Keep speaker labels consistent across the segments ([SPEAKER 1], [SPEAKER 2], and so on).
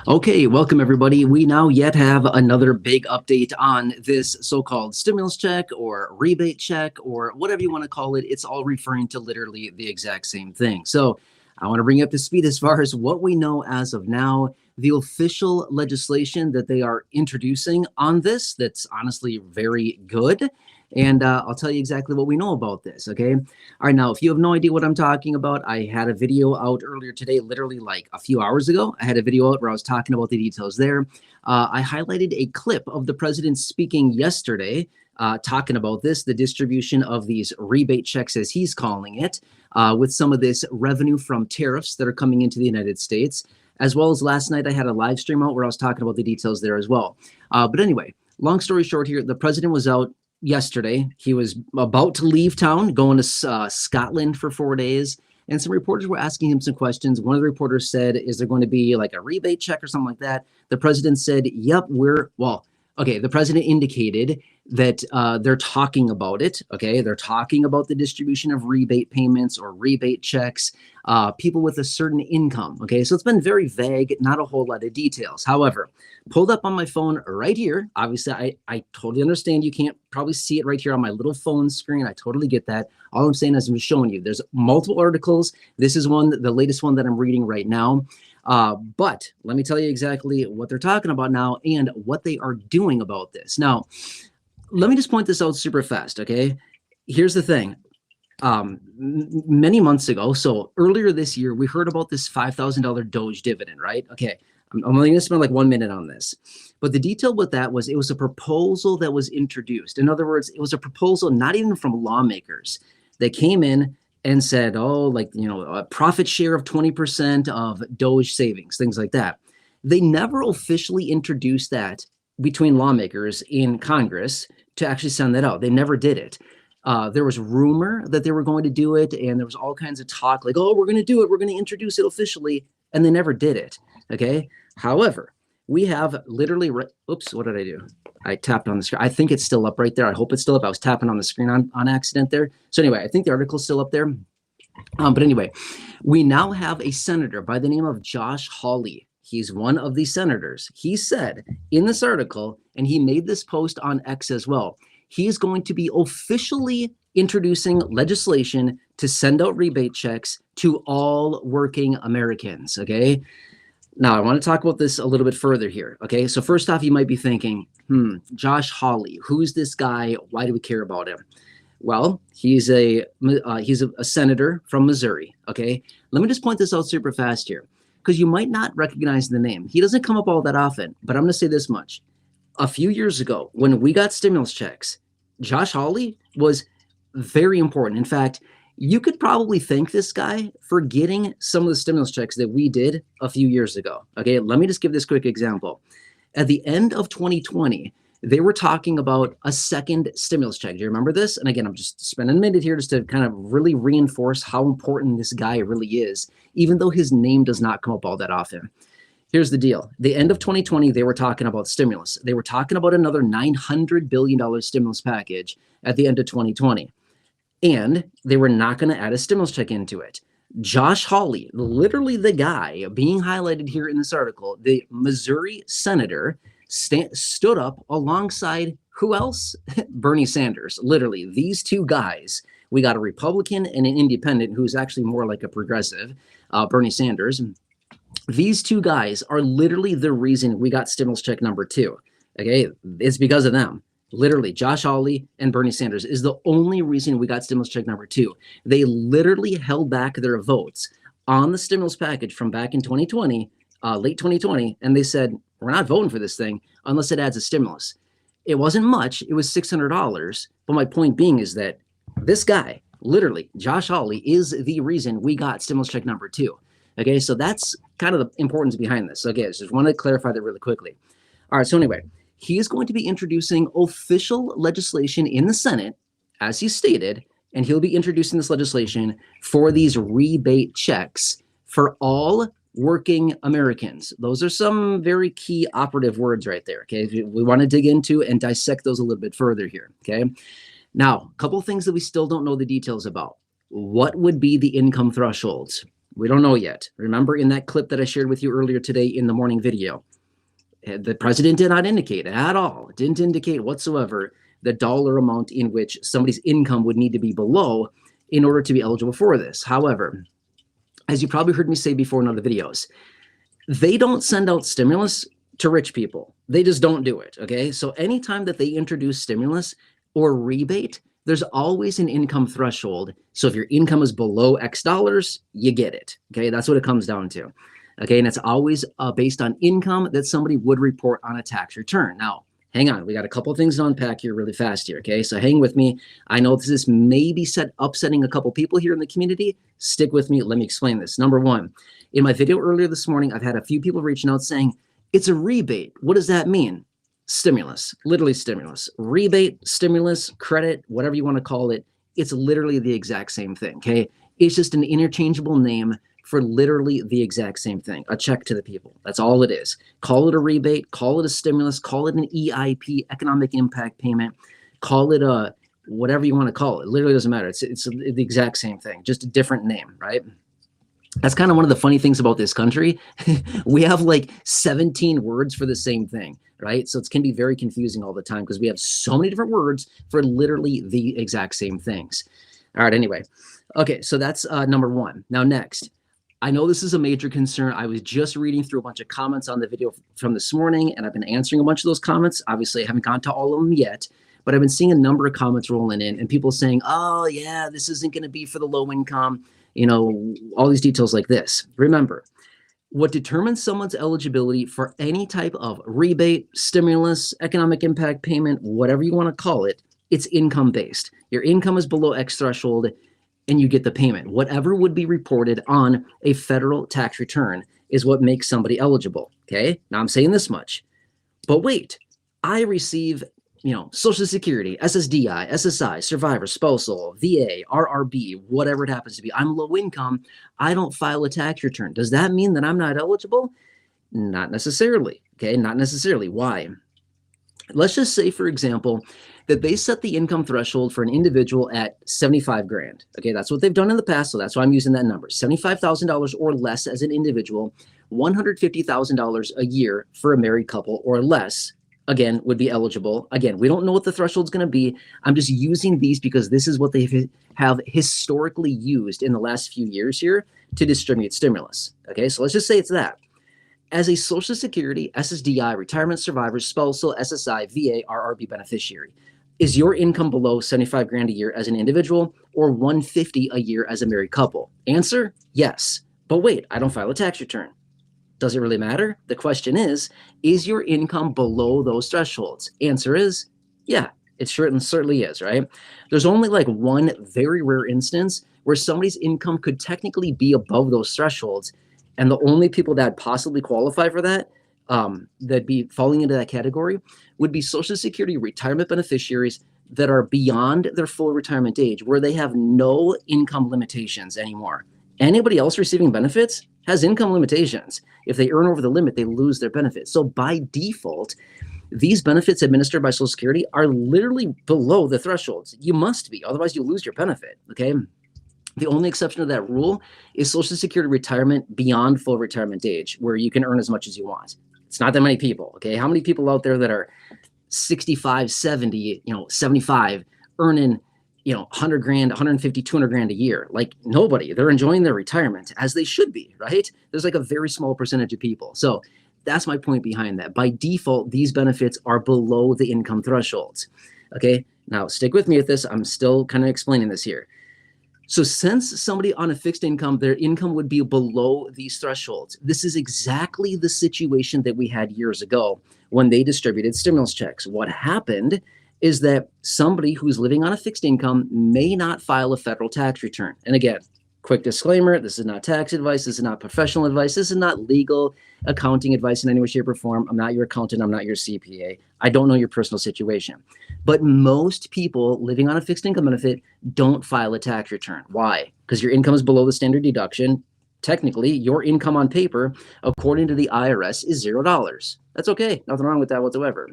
[SPEAKER 1] Okay, welcome everybody. We now yet have another big update on this so-called stimulus check or rebate check or whatever you want to call it. It's all referring to literally the exact same thing. So I want to bring you up to speed as far as what we know as of now, the official legislation that they are introducing on this. That's honestly very good. And I'll tell you exactly what we know about this, okay? All right, now, if you have no idea what I'm talking about, I had a video out earlier today, literally like a few hours ago. I had a video out where I was talking about the details there. I highlighted a clip of the president speaking yesterday, talking about this, the distribution of these rebate checks, as he's calling it, with some of this revenue from tariffs that are coming into the United States. As well as last night, I had a live stream out where I was talking about the details there as well. But anyway, long story short here, the president was out yesterday. He was about to leave town, going to Scotland for 4 days. And some reporters were asking him some questions. One of the reporters said, is there going to be like a rebate check or something like that? The president said, yep, the president indicated that they're talking about it. Okay, they're talking about the distribution of rebate payments or rebate checks, people with a certain income. Okay, so it's been very vague, not a whole lot of details. However, pulled up on my phone right here. Obviously, I totally understand you can't probably see it right here on my little phone screen. I totally get that. All I'm saying is I'm showing you. There's multiple articles. This is the latest one that I'm reading right now. But let me tell you exactly what they're talking about now and what they are doing about this. Now, let me just point this out super fast, okay? Here's the thing. Many months ago, so earlier this year, we heard about this $5,000 Doge dividend, right? Okay, I'm only going to spend like 1 minute on this. But the detail with that was it was a proposal that was introduced. In other words, it was a proposal not even from lawmakers. They came in and said, oh, like, a profit share of 20% of Doge savings, things like that. They never officially introduced that between lawmakers in Congress to actually send that out. They never did it. There was rumor that they were going to do it, and there was all kinds of talk like, oh, we're going to do it. We're going to introduce it officially, and they never did it, okay? However, we have literally, oops, what did I do? I tapped on the screen. I think it's still up right there. I hope it's still up. I was tapping on the screen on accident there. So anyway, I think the article's still up there. But anyway, we now have a senator by the name of Josh Hawley. He's one of the senators. He said in this article, and he made this post on X as well, he is going to be officially introducing legislation to send out rebate checks to all working Americans, okay? Now, I want to talk about this a little bit further here, okay? So first off, you might be thinking, Josh Hawley, who's this guy? Why do we care about him? Well, he's a senator from Missouri, okay? Let me just point this out super fast here, because you might not recognize the name. He doesn't come up all that often, but I'm going to say this much. A few years ago, when we got stimulus checks, Josh Hawley was very important. In fact, you could probably thank this guy for getting some of the stimulus checks that we did a few years ago. Okay, let me just give this quick example. At the end of 2020, they were talking about a second stimulus check. Do you remember this? And again, I'm just spending a minute here just to kind of really reinforce how important this guy really is, even though his name does not come up all that often. Here's the deal. The end of 2020, they were talking about stimulus. They were talking about another $900 billion stimulus package at the end of 2020. And they were not going to add a stimulus check into it. Josh Hawley, literally the guy being highlighted here in this article, the Missouri senator, stood up alongside who else? Bernie Sanders. Literally, these two guys. We got a Republican and an independent who's actually more like a progressive, Bernie Sanders. These two guys are literally the reason we got stimulus check number 2. Okay, it's because of them. Literally, Josh Hawley and Bernie Sanders is the only reason we got stimulus check number 2. They literally held back their votes on the stimulus package from back in 2020, late 2020, and they said, we're not voting for this thing unless it adds a stimulus. It wasn't much. It was $600. But my point being is that this guy, literally, Josh Hawley, is the reason we got stimulus check number 2. Okay, so that's kind of the importance behind this. Okay, I just want to clarify that really quickly. All right, so anyway, he is going to be introducing official legislation in the Senate, as he stated, and he'll be introducing this legislation for these rebate checks for all working Americans. Those are some very key operative words right there, okay? We want to dig into and dissect those a little bit further here, okay? Now, a couple of things that we still don't know the details about. What would be the income thresholds? We don't know yet. Remember in that clip that I shared with you earlier today in the morning video, the president did not indicate at all, didn't indicate whatsoever the dollar amount in which somebody's income would need to be below in order to be eligible for this. However, as you probably heard me say before in other videos, they don't send out stimulus to rich people. They just don't do it, okay? So anytime that they introduce stimulus or rebate, there's always an income threshold. So if your income is below X dollars, you get it, okay? That's what it comes down to, okay? And it's always based on income that somebody would report on a tax return. Now, hang on, we got a couple of things to unpack here really fast here, okay? So hang with me. I know this is maybe upsetting a couple people here in the community. Stick with me, let me explain this. Number one, in my video earlier this morning, I've had a few people reaching out saying, it's a rebate. What does that mean? Stimulus, literally stimulus. Rebate, stimulus, credit, whatever you want to call it, it's literally the exact same thing, okay? It's just an interchangeable name for literally the exact same thing, a check to the people. That's all it is. Call it a rebate, call it a stimulus, call it an EIP, economic impact payment, call it a whatever you want to call it. It literally doesn't matter. It's the exact same thing, just a different name, right? That's kind of one of the funny things about this country. We have like 17 words for the same thing, right? So it can be very confusing all the time because we have so many different words for literally the exact same things. All right, anyway. Okay, so that's number one. Now next, I know this is a major concern. I was just reading through a bunch of comments on the video from this morning, and I've been answering a bunch of those comments. Obviously, I haven't gone to all of them yet, but I've been seeing a number of comments rolling in and people saying, oh yeah, this isn't going to be for the low income, you know, all these details like this. Remember, what determines someone's eligibility for any type of rebate, stimulus, economic impact payment, whatever you want to call it, it's income based. Your income is below X threshold and you get the payment. Whatever would be reported on a federal tax return is what makes somebody eligible, okay? Now I'm saying this much, but wait, I receive, you know, Social Security, SSDI, SSI, survivor, spousal, VA, RRB, whatever it happens to be. I'm low income. I don't file a tax return. Does that mean that I'm not eligible? Not necessarily, okay? Not necessarily. Why? Let's just say, for example, that they set the income threshold for an individual at 75 grand. Okay, that's what they've done in the past, so that's why I'm using that number. $75,000 or less as an individual, $150,000 a year for a married couple or less, again, would be eligible. Again, we don't know what the threshold is going to be. I'm just using these because this is what they have historically used in the last few years here to distribute stimulus. Okay, so let's just say it's that. As a Social Security, SSDI, retirement survivor, spousal, SSI, VA, RRB beneficiary, is your income below 75 grand a year as an individual or 150 a year as a married couple? Answer, yes. But wait, I don't file a tax return. Does it really matter? The question is your income below those thresholds? Answer is, yeah, it certainly is, right? There's only like one very rare instance where somebody's income could technically be above those thresholds. And the only people that possibly qualify for that, that'd be falling into that category, would be Social Security retirement beneficiaries that are beyond their full retirement age, where they have no income limitations anymore. Anybody else receiving benefits has income limitations. If they earn over the limit, they lose their benefits. So by default, these benefits administered by Social Security are literally below the thresholds. You must be, otherwise you lose your benefit, okay? The only exception to that rule is Social Security retirement beyond full retirement age, where you can earn as much as you want. It's not that many people, okay? How many people out there that are 65, 70, 75, earning, 100 grand, 150, 200 grand a year? Like nobody. They're enjoying their retirement as they should be, right? There's like a very small percentage of people. So that's my point behind that. By default, these benefits are below the income thresholds, okay? Now stick with me with this. I'm still kind of explaining this here. So since somebody on a fixed income, their income would be below these thresholds. This is exactly the situation that we had years ago when they distributed stimulus checks. What happened is that somebody who's living on a fixed income may not file a federal tax return. And again, quick disclaimer, this is not tax advice. This is not professional advice. This is not legal accounting advice in any way, shape, or form. I'm not your accountant. I'm not your CPA. I don't know your personal situation. But most people living on a fixed income benefit don't file a tax return. Why? Because your income is below the standard deduction. Technically, your income on paper, according to the IRS, is $0. That's okay. Nothing wrong with that whatsoever.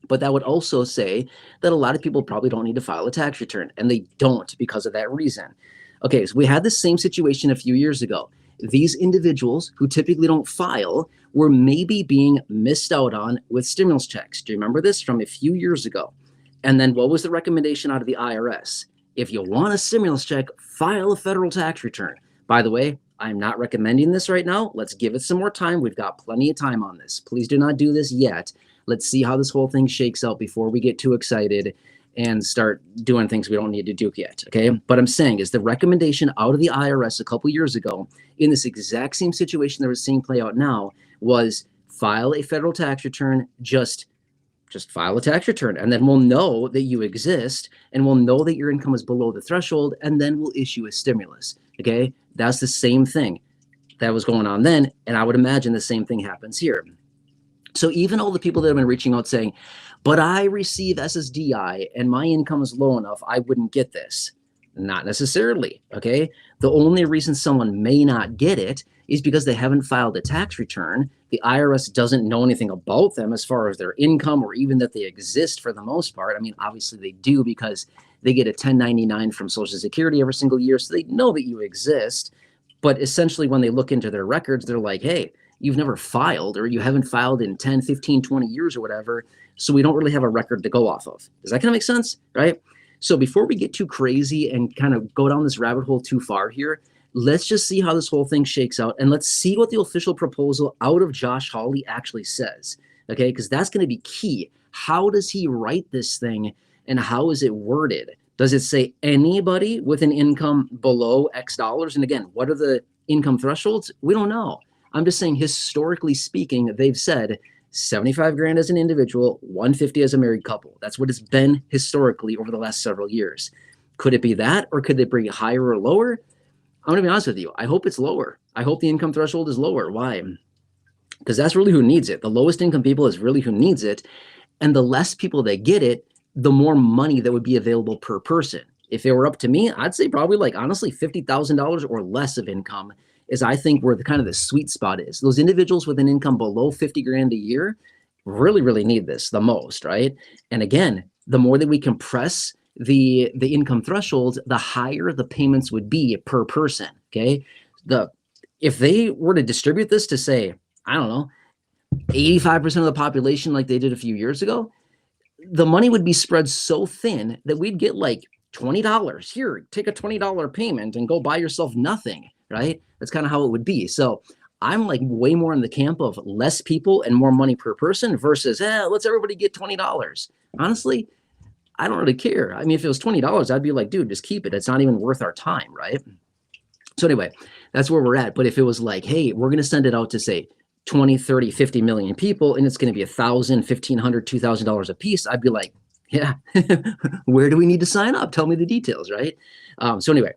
[SPEAKER 1] But that would also say that a lot of people probably don't need to file a tax return, and they don't because of that reason. Okay, so we had the same situation a few years ago. These individuals who typically don't file were maybe being missed out on with stimulus checks. Do you remember this from a few years ago? And then what was the recommendation out of the IRS? If you want a stimulus check, file a federal tax return. By the way, I'm not recommending this right now. Let's give it some more time. We've got plenty of time on this. Please do not do this yet. Let's see how this whole thing shakes out before we get too excited and start doing things we don't need to do yet, okay? But I'm saying is the recommendation out of the IRS a couple years ago in this exact same situation that we're seeing play out now was file a federal tax return, just file a tax return, and then we'll know that you exist, and we'll know that your income is below the threshold, and then we'll issue a stimulus, okay? That's the same thing that was going on then, and I would imagine the same thing happens here. So even all the people that have been reaching out saying, but I receive SSDI and my income is low enough, I wouldn't get this. Not necessarily, okay? The only reason someone may not get it is because they haven't filed a tax return. The IRS doesn't know anything about them as far as their income or even that they exist for the most part. I mean, obviously they do because they get a 1099 from Social Security every single year, so they know that you exist. But essentially when they look into their records, they're like, hey, you've never filed or you haven't filed in 10, 15, 20 years or whatever. So we don't really have a record to go off of. Does that kind of make sense? Right? So before we get too crazy and kind of go down this rabbit hole too far here, let's just see how this whole thing shakes out. And let's see what the official proposal out of Josh Hawley actually says. Okay? Because that's going to be key. How does he write this thing and how is it worded? Does it say anybody with an income below X dollars? And again, what are the income thresholds? We don't know. I'm just saying, historically speaking, they've said 75 grand as an individual, 150 as a married couple. That's what it's been historically over the last several years. Could it be that, or could they bring it higher or lower? I'm going to be honest with you. I hope it's lower. I hope the income threshold is lower. Why? Because that's really who needs it. The lowest income people is really who needs it. And the less people that get it, the more money that would be available per person. If it were up to me, I'd say probably like honestly $50,000 or less of income is I think where the kind of the sweet spot is. Those individuals with an income below 50 grand a year really, really need this the most, right? And again, the more that we compress the income thresholds, the higher the payments would be per person, okay? If they were to distribute this to say, I don't know, 85% of the population like they did a few years ago, the money would be spread so thin that we'd get like $20. Here, take a $20 payment and go buy yourself nothing, right? That's kind of how it would be. So I'm like way more in the camp of less people and more money per person versus, let's everybody get $20. Honestly, I don't really care. I mean, if it was $20, I'd be like, dude, just keep it. It's not even worth our time, right? So anyway, that's where we're at. But if it was like, hey, we're going to send it out to say 20, 30, 50 million people, and it's going to be $1,000, $1,500, $2,000 a piece, I'd be like, yeah, where do we need to sign up? Tell me the details, right? So anyway,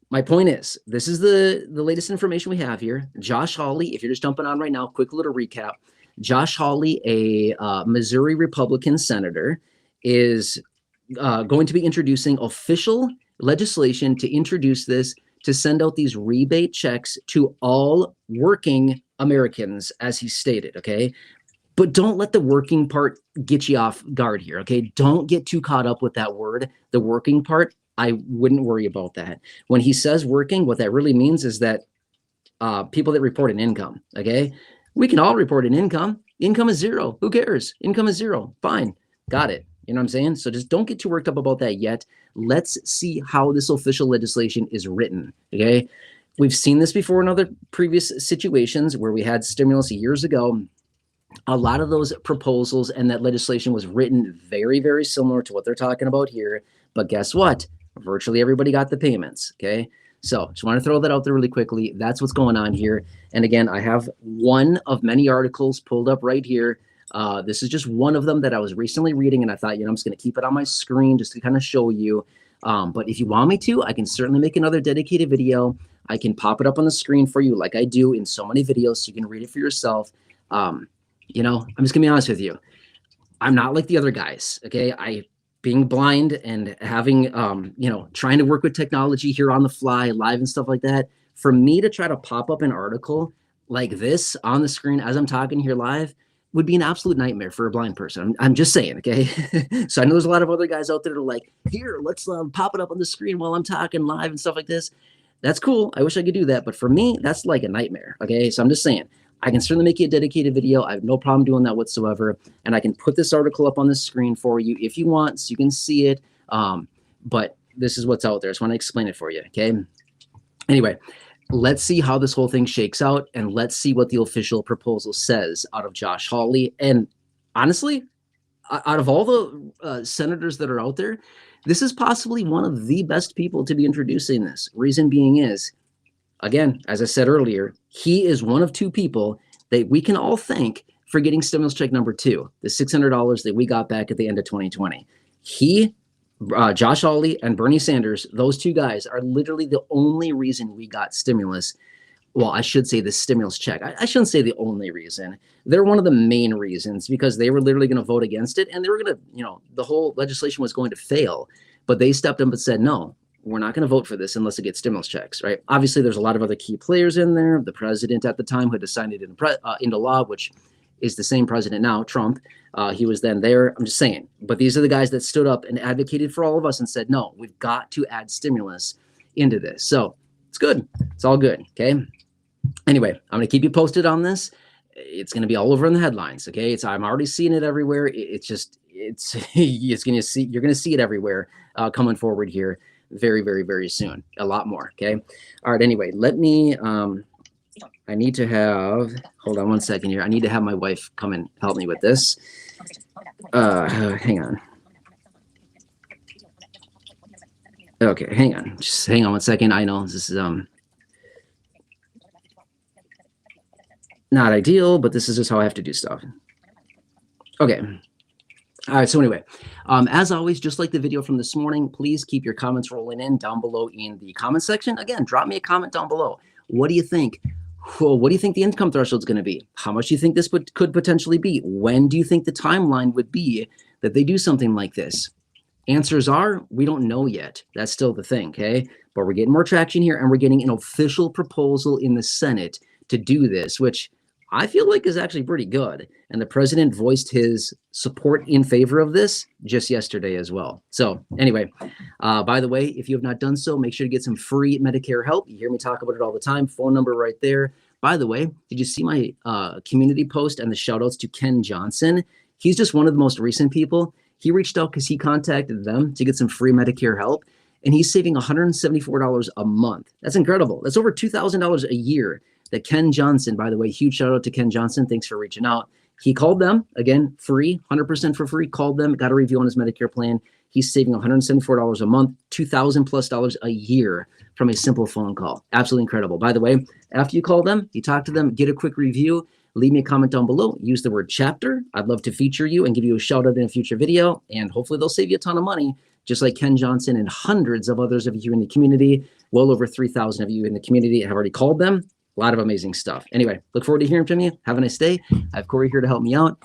[SPEAKER 1] my point is, this is the latest information we have here. Josh Hawley, if you're just jumping on right now, quick little recap. Josh Hawley, a Missouri Republican senator, is going to be introducing official legislation to introduce this, to send out these rebate checks to all working Americans, as he stated, okay? But don't let the working part get you off guard here, okay? Don't get too caught up with that word, the working part. I wouldn't worry about that. When he says working, what that really means is that people that report an income, okay? We can all report an income. Income is zero. Who cares? Income is zero. Fine. Got it. You know what I'm saying? So just don't get too worked up about that yet. Let's see how this official legislation is written, okay? We've seen this before in other previous situations where we had stimulus years ago. A lot of those proposals and that legislation was written very, very similar to what they're talking about here. But guess what? Virtually everybody got the payments, okay? So just want to throw that out there really quickly. That's what's going on here. And again, I have one of many articles pulled up right here. This is just one of them that I was recently reading, and I thought, I'm just going to keep it on my screen just to kind of show you. But if you want me to, I can certainly make another dedicated video. I can pop it up on the screen for you like I do in so many videos so you can read it for yourself. I'm just going to be honest with you. I'm not like the other guys, okay? Being blind and having, trying to work with technology here on the fly, live and stuff like that, for me to try to pop up an article like this on the screen as I'm talking here live, would be an absolute nightmare for a blind person. I'm just saying, okay? So I know there's a lot of other guys out there that are like, here, let's pop it up on the screen while I'm talking live and stuff like this. That's cool. I wish I could do that. But for me, that's like a nightmare, okay? So I'm just saying, I can certainly make you a dedicated video. I have no problem doing that whatsoever. And I can put this article up on the screen for you if you want, so you can see it. But this is what's out there. I just want to explain it for you, okay? Anyway, let's see how this whole thing shakes out, and let's see what the official proposal says out of Josh Hawley. And honestly, out of all the senators that are out there, this is possibly one of the best people to be introducing this. Reason being is, again, as I said earlier, he is one of two people that we can all thank for getting stimulus check number 2, the $600 that we got back at the end of 2020. Josh Hawley and Bernie Sanders, those two guys are literally the only reason we got stimulus. Well, I should say the stimulus check. I shouldn't say the only reason. They're one of the main reasons, because they were literally going to vote against it, and they were going to, the whole legislation was going to fail. But they stepped up and said, no, we're not going to vote for this unless it gets stimulus checks, right? Obviously, there's a lot of other key players in there. The president at the time who had to sign it into law, which is the same president now, Trump. He was then there. I'm just saying. But these are the guys that stood up and advocated for all of us and said, no, we've got to add stimulus into this. So it's good. It's all good. Okay. Anyway, I'm going to keep you posted on this. It's going to be all over in the headlines. Okay. I'm already seeing it everywhere. You're going to see it everywhere coming forward here very, very, very soon. A lot more. Okay. All right. Anyway, let me, I need to have, hold on one second here. I need to have my wife come and help me with this. Hang on. Okay, hang on. Just hang on one second. I know this is not ideal, but this is just how I have to do stuff. Okay. All right, so anyway, as always, just like the video from this morning, please keep your comments rolling in down below in the comment section. Again, drop me a comment down below. What do you think? Well, what do you think the income threshold is going to be? How much do you think this could potentially be? When do you think the timeline would be that they do something like this? Answers are, we don't know yet. That's still the thing, okay? But we're getting more traction here, and we're getting an official proposal in the Senate to do this, which I feel like is actually pretty good. And the president voiced his support in favor of this just yesterday as well. So anyway, by the way, if you have not done so, make sure to get some free Medicare help. You hear me talk about it all the time. Phone number right there. By the way, did you see my community post and the shout outs to Ken Johnson? He's just one of the most recent people. He reached out because he contacted them to get some free Medicare help, and he's saving $174 a month. That's incredible. That's over $2,000 a year. That Ken Johnson, by the way, huge shout out to Ken Johnson. Thanks for reaching out. He called them, again, free, 100% for free, called them, got a review on his Medicare plan. He's saving $174 a month, $2,000+ a year from a simple phone call. Absolutely incredible. By the way, after you call them, you talk to them, get a quick review, leave me a comment down below, use the word chapter. I'd love to feature you and give you a shout out in a future video, and hopefully they'll save you a ton of money, just like Ken Johnson and hundreds of others of you in the community. Well over 3,000 of you in the community have already called them. A lot of amazing stuff. Anyway, look forward to hearing from you. Have a nice day. I have Corey here to help me out.